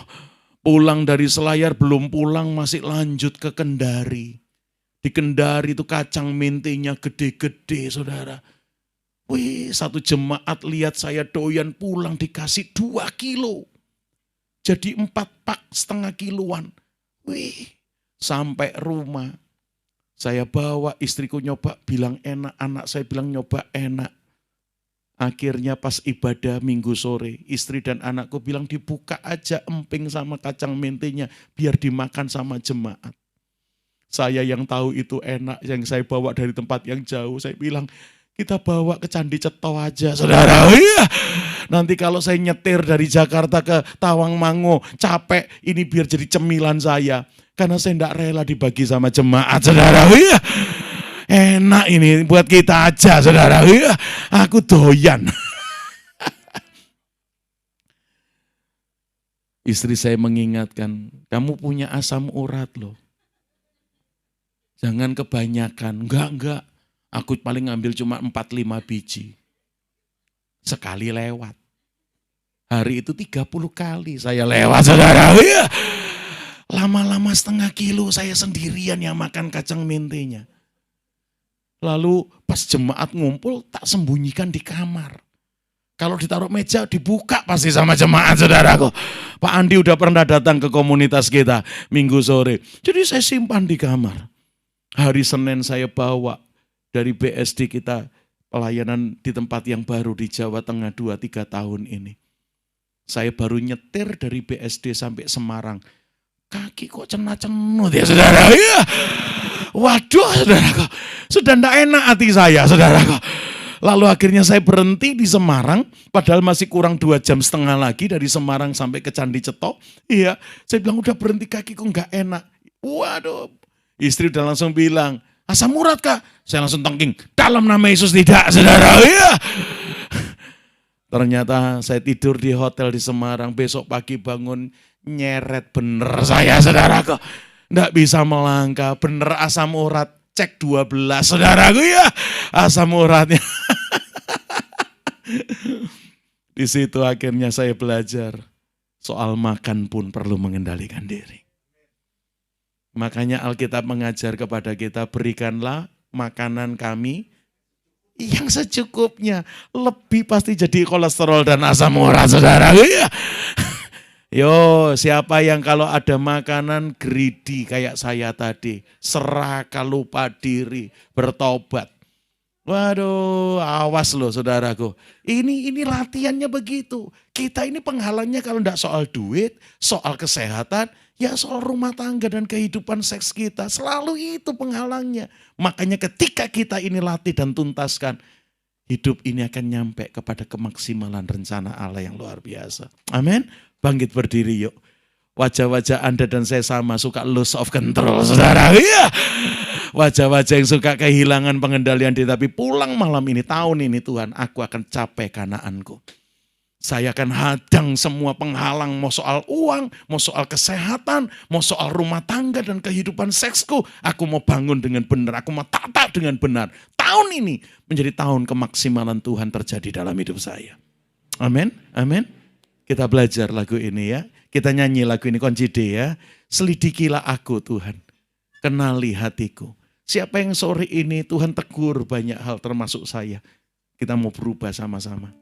Pulang dari Selayar, belum pulang masih lanjut ke Kendari. Di Kendari itu kacang mentenya gede-gede, saudara. Wih, satu jemaat lihat saya doyan pulang dikasih 2 kilo. Jadi 4 pak setengah kiloan. Wih, sampai rumah saya bawa, istriku nyoba bilang enak, anak saya bilang nyoba enak. Akhirnya pas ibadah minggu sore, istri dan anakku bilang dibuka aja emping sama kacang mentenya biar dimakan sama jemaat. Saya yang tahu itu enak, yang saya bawa dari tempat yang jauh, saya bilang kita bawa ke Candi Ceto aja, saudara. Iya. Nanti kalau saya nyetir dari Jakarta ke Tawangmangu, capek, ini biar jadi cemilan saya. Karena saya tidak rela dibagi sama jemaat, saudara. Iya. Enak ini buat kita aja, saudara. Iya. Aku doyan. Istri saya mengingatkan, kamu punya asam urat loh. Jangan kebanyakan. Enggak. Aku paling ngambil cuma 4-5 biji. Sekali lewat. Hari itu 30 kali saya lewat, saudara. Ya. Lama-lama setengah kilo saya sendirian yang makan kacang mentenya. Lalu pas jemaat ngumpul tak sembunyikan di kamar. Kalau ditaruh meja dibuka pasti sama jemaat, saudaraku. Pak Andi udah pernah datang ke komunitas kita minggu sore. Jadi saya simpan di kamar. Hari Senin saya bawa dari BSD kita pelayanan di tempat yang baru di Jawa Tengah 2-3 tahun ini. Saya baru nyetir dari BSD sampai Semarang. Kaki kok cenut ya, saudara. Ya. Waduh, saudara. Sudah tidak enak hati saya, saudara. Lalu akhirnya saya berhenti di Semarang, padahal masih kurang 2,5 jam lagi dari Semarang sampai ke Candi Ceto. Iya, saya bilang udah berhenti, kaki kok nggak enak. Waduh, istri udah langsung bilang, asam urat kak? Saya langsung tengking, dalam nama Yesus tidak, saudara. Iya. Ternyata saya tidur di hotel di Semarang, besok pagi bangun nyeret bener saya, saudaraku. Nggak bisa melangkah, bener asam urat, cek 12, saudaraku ya, asam uratnya. Di situ akhirnya saya belajar, soal makan pun perlu mengendalikan diri. Makanya Alkitab mengajar kepada kita, berikanlah makanan kami yang secukupnya. Lebih pasti jadi kolesterol dan asam urat, saudara. Ya. Yo, siapa yang kalau ada makanan greedy kayak saya tadi, serakah, lupa diri, bertobat. Waduh, awas loh saudaraku. Ini latihannya begitu. Kita ini penghalangnya kalau enggak soal duit, soal kesehatan, ya soal rumah tangga dan kehidupan seks kita. Selalu itu penghalangnya. Makanya ketika kita ini latih dan tuntaskan, hidup ini akan nyampe kepada kemaksimalan rencana Allah yang luar biasa. Amin. Bangkit berdiri yuk. Wajah-wajah Anda dan saya sama, suka lose of control, saudara. Iya. Wajah-wajah yang suka kehilangan pengendalian diri, tapi pulang malam ini, tahun ini Tuhan, aku akan capai Kanaanku. Saya akan hadang semua penghalang, mau soal uang, mau soal kesehatan, mau soal rumah tangga dan kehidupan seksku. Aku mau bangun dengan benar, aku mau tata dengan benar. Tahun ini menjadi tahun kemaksimalan Tuhan terjadi dalam hidup saya. Amin, amin. Kita belajar lagu ini ya. Kita nyanyi lagu ini kunci D ya. Selidikilah aku Tuhan. Kenali hatiku. Siapa yang sore ini Tuhan tegur banyak hal termasuk saya. Kita mau berubah sama-sama.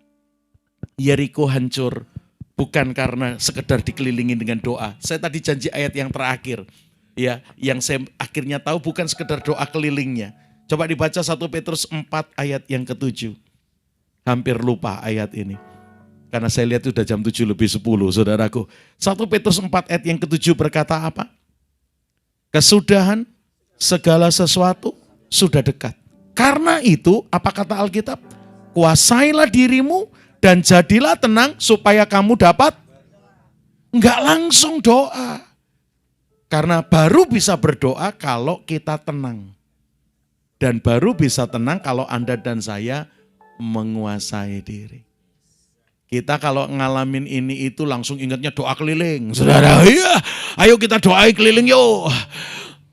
Yeriko hancur bukan karena sekedar dikelilingi dengan doa. Saya tadi janji ayat yang terakhir. Ya, yang saya akhirnya tahu bukan sekedar doa kelilingnya. Coba dibaca 1 Petrus 4 ayat yang ke-7. Hampir lupa ayat ini. Karena saya lihat sudah jam 7 lebih 10, saudaraku. 1 Petrus 4 ayat yang ke-7 berkata apa? Kesudahan segala sesuatu sudah dekat. Karena itu, apa kata Alkitab? Kuasailah dirimu dan jadilah tenang supaya kamu dapat. Enggak langsung doa. Karena baru bisa berdoa kalau kita tenang. Dan baru bisa tenang kalau Anda dan saya menguasai diri. Kita kalau ngalamin ini itu langsung ingatnya doa keliling. Saudara, iya, ayo kita doai keliling yuk.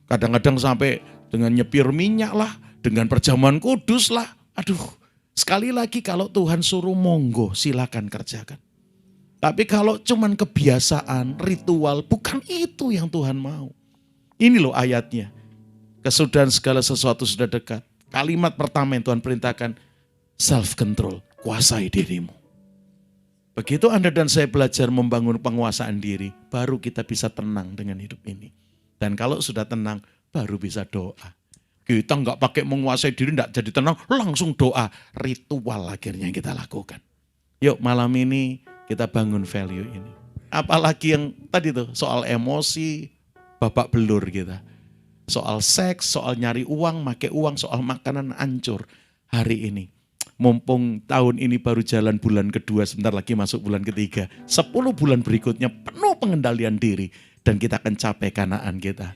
Kadang-kadang sampai dengan nyepir minyak lah, dengan perjamuan kudus lah. Aduh, sekali lagi kalau Tuhan suruh monggo silakan kerjakan. Tapi kalau cuman kebiasaan, ritual, bukan itu yang Tuhan mau. Ini loh ayatnya. Kesudahan segala sesuatu sudah dekat. Kalimat pertama yang Tuhan perintahkan, self control, kuasai dirimu. Begitu Anda dan saya belajar membangun penguasaan diri, baru kita bisa tenang dengan hidup ini. Dan kalau sudah tenang, baru bisa doa. Kita nggak pakai menguasai diri, nggak jadi tenang, langsung doa. Ritual akhirnya yang kita lakukan. Yuk malam ini kita bangun value ini. Apalagi yang tadi tuh soal emosi, babak belur kita. Soal seks, soal nyari uang, make uang, soal makanan hancur hari ini. Mumpung tahun ini baru jalan bulan kedua, sebentar lagi masuk bulan ketiga. 10 bulan berikutnya penuh pengendalian diri. Dan kita akan capai Kanaan kita.